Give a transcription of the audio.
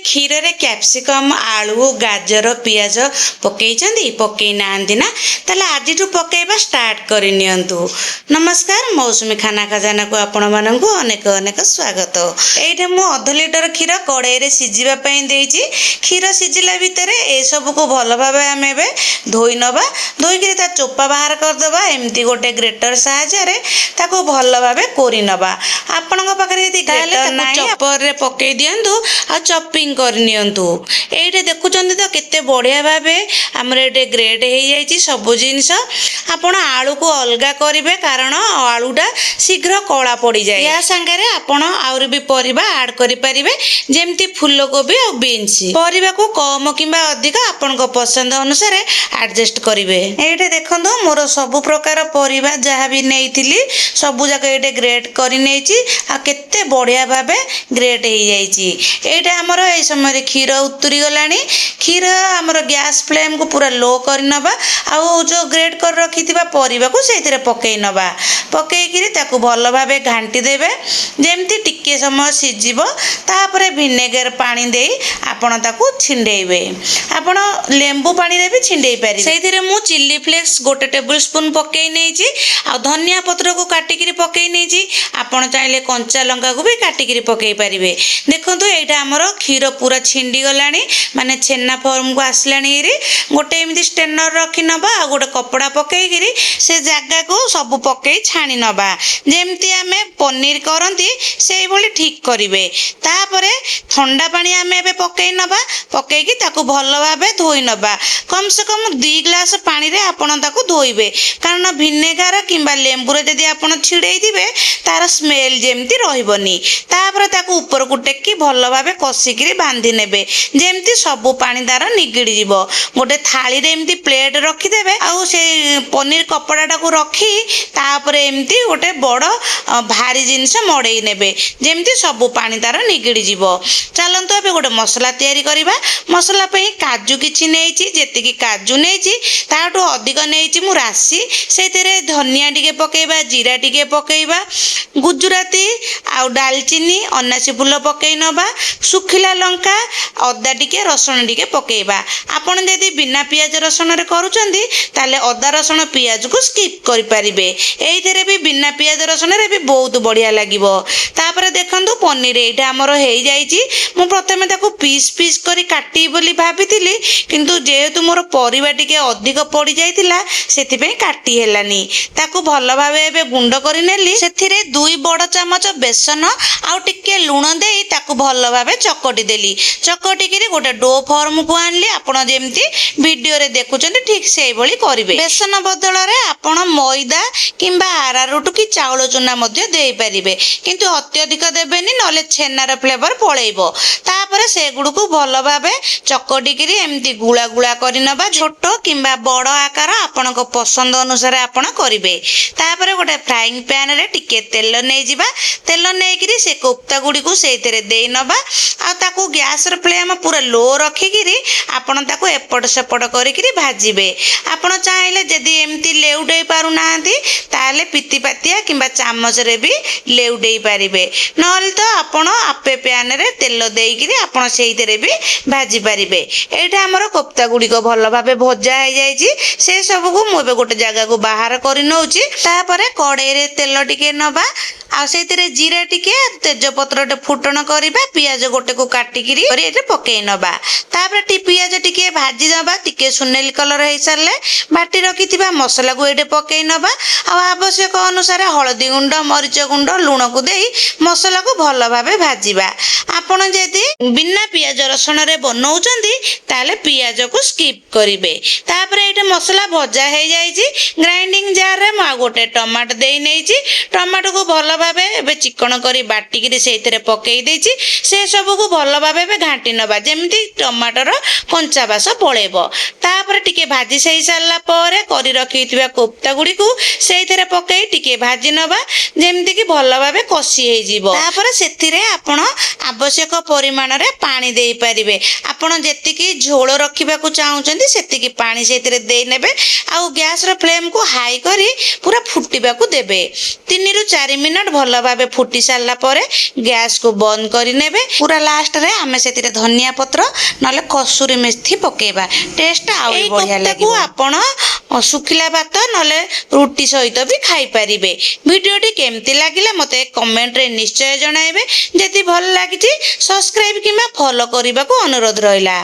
क्षीर रे कैप्सिकम आलू गाजर पियाज पकई नांदी ना ताले आज पकईबा स्टार्ट करनियंतु। नमस्कार, मौसुमी खाना खजाना को आपण माननकु अनेक अनेक स्वागत। एइठे मु आधा लिटर क्षीर कड़ाई रे सिझिबा पई देइछि। क्षीर सिझिला भितरे ए सब को भल भाबे आमे बे धोई नबा। धोई के ता चोपा बाहर कर देबा। एम्ति गोटे ग्रेटर सहायता रे ताको भल भाबे कोरि नबा। आपनक पाखरे यदि ग्रेटर नाही चॉपर रे पकई दियंतु आ चॉपिंग करनियंतु। एइठे देखुचंदी तो केते बढ़िया भाबे हमरे एटे ग्रेड हे जाईची सब जिंस। आपण आलू को अलगा करिवे कारण आलूटा शीघ्र कला पड़ी जाए। या संगे आपण आउर भी परिबा ऐड करि परिबे जेमति फूलकोबी और बीन्स। परिबा को कम किंबा अधिक आपनक पसंद अनुसार एडजस्ट करिवे। एइठे देखंदो मोर सब प्रकार परिबा जहा भी नेइथिली सब जाक एटे ग्रेड करि नेइची आ केते बढ़िया भाबे ग्रेड हे जाईची। एइठे हमर ए समय क्षीर उतरी गलानी। क्षीर हमर गैस फ्लेम को पूरा लो कर नबा। आ जो ग्रेड कर रखिथिबा परिबा को सेथिरे पकई नबा। पकई किरी ताकू भल भाबे घांटी देबे जेमति टिके समय सिजिबो। तापरे विनेगर पानी देई आपण ताकू छिंडेइबे। आपण लेंबू पानी रे भी छिंडेइ पारि। सेथिरे मु चिल्ली फ्लेक्स गोटे टेबल स्पून पकई नेइची आ धनिया पत्र को काटी किरी पकई नेइची। आपण चाहिले कंचा लंका को भी काटी किरी पकई परिबे। देखंतु एटा हमर क्षीर पूरा छिंडी गलानी माने छेना फॉर्म को आसलानी रे। गोटे एमती स्टेनर रखी नबा आ गोटे कपड़ा पकई किरी से जागा को सब पकई छाणी नबा। जेमती आमे पनीर करंती सेई भली ठीक करिवे। तापरे ठंडा पानी आमे एबे पकई नबा। पकई कि ताकू भल भाबे धोई नबा। कम से कम 2 ग्लास पानी रे आपण ताकू धोइबे कारण विनेगर किंबा लेंबू रे जदी आपण छिड़ेई दिबे तार स्मेल जेमती रहिबनी। तापरे ताकू ऊपर को टेकी भल भाबे कसी किरी बांधी नेबे जेमती सब पानी दार निगिड़ी जीवो। गोटे थाली रे एमती प्लेट रखी देबे आ से पनीर कपड़ाटा को रखी तापरे एमती गोटे बड़ भारी जिनिस मड़ेई नेबे जेमती सब पानी दार निगिड़ी जीवो। चलंतु एबे गोटे मसला तयारी करिबा। मसला पे काजू किछि नेइछि। जेतिकी काजू नेइछि ताटो अधिक नेइछि मु राशि। सेतिरे धनिया टिके पकेइबा, जीरा टिके पकेइबा, गुजराती आ दालचीनी अनासी फूल पकेइ नबा, सुखिला लंका, अदा टिके, रसुण टिके पकेइबा। आपण जदि बिना पियाज रसुण रे करूचंदी ताले अदा रसुण पियाज को स्किप करि परिबे। एइथेरे भी बिना पियाज रसुण रे भी बहुत बढ़िया लागिवो। तापरे देखंतु पनीर एइटा हमर हेइ जाईची। मु प्रथमे ताको पीस पीस करी काटी बोली भाबितिली किंतु जेहेतु मोर परिबा टिके अधिक पड़ी जाइतिला सेति पे काटी हेलानी। ताको भल भाबे एबे गुंड करि नेली। सेथिरे 2 बड़ चामच बेसन आ टिके लूण देई ताको भल भाबे चकटी देली। चकटी किरी गोटे डो फॉर्म को आनली। आपण जेमती वीडियो रे देखुचंती ठीक सेई भली करिवे। बेसन बदल रे आपण मैदा किंबा आरारूट की चाउल चूना मध्ये देई परिबे किंतु अत्यधिक देबेनी नले छेनार फ्लेवर पळेइबो। तापरे से गुड को भल भाबे चकटी किरी एमती गुळा गुळा करि नबा। छोटो किंबा बड़ आकार आपनको पसंद अनुसार आपण करिवे। तापरे गोटे फ्राइंग पैन रे टिके तेल नै जिबा। तेल नै किरी से कोफ्ता गुडी को सेइतरे देई नबा आ ताको गैस रे फ्लेम पूरा लो रखी किरी आपण ताको एपट सेपट करि किरी भाजिबे। आपण चाहिले जदी एमती लेउडै पारु नांती ताले पिति पातिया किंबा चामच रे भी लेउडै पारिबे। नहले तो आपण आपे पैन रे तेल देई किरी आपण सेइतरे भी भाजी पारिबे। एटा हमर कोफ्ता गुडी को भल भाबे भजा हे जाईची। से सब को मु एबे गोटे जगह को बाहर करि नउची। तापरे कड़ाई रे तेल टिके नबा आ सेतिरे जीरा टिके तेजपत्र टे फुटण करिबा। पियाज गोटे को काटी किरी करी एटे पकेइ नबा। तापरे टी पियाज टिके भाजी नबा। टिके सुनेली कलर हे सारले बाटी रखिथिबा मसला को एटे पकेइ नबा। आ आवश्यक अनुसार हळदी गुंड, मरीच गुंड, लूण को देई मसला को भल भाबे भाजीबा। आपण जदि बिना पियाज रसुण रे बनौचंदी ताले पियाज को स्किप करिवे। तापरे एटे मसला भजा हे जाईची। ग्राइंडिंग जार रे मा गोटे टमाटो देई नेइची। टमाटो को भल भाबे एबे चिकन करी बाटी किरी सेइतरे पकेई देइची। से सब को भल भाबे एबे घांटी नबा जेमती टमाटर कंचा बास पळेबो। तापरे टिके भाजी सेई सारला परे करी रखिथिबा कोफ्ता गुडी को सेइतरे पकेई टिके भाजी नबा जेमती कि भल भाबे कसी हे जीवो। तापरे सेथिरे आपण आवश्यक ଆବଶ୍ୟକ ପରିମାଣରେ ପାଣି ଦେଇପାରିବେ। ଆପଣ ଯେତିକି ଝୋଳ ରଖିବାକୁ ଚାହୁଁଛନ୍ତି ସେତିକି ପାଣି ସେଇଥିରେ ଦେଇନେବେ। ଆଉ ଗ୍ୟାସର ଫ୍ଲେମ୍କୁ ହାଇ କରି ପୁରା ଫୁଟିବାକୁ ଦେବେ। 3ରୁ 4 ମିନିଟ୍ ଭଲ ଭାବେ ଫୁଟି ସାରିଲା ପରେ ଗ୍ୟାସକୁ ବନ୍ଦ କରିନେବେ। ପୁରା ଲାଷ୍ଟରେ ଆମେ ସେଥିରେ ଧନିଆ ପତ୍ର ନହେଲେ କସୁରୀ ମେଥି ପକେଇବା। ଟେଷ୍ଟଟା ଆହୁରି ବଢ଼ିଆ ଲାଗିବ। ଆପଣ ଶୁଖିଲା ଭାତ ନହେଲେ ରୁଟି ସହିତ ବି ଖାଇପାରିବେ। ଭିଡ଼ିଓଟି କେମିତି ଲାଗିଲା ମୋତେ କମେଣ୍ଟରେ ନିଶ୍ଚୟ ଜଣାଇବେ। ଯଦି ଭଲ ଲାଗିଛି ସବସ୍କ୍ରାଇବ୍ କିମ୍ବା ଫଲୋ କରିବାକୁ ଅନୁରୋଧ ରହିଲା।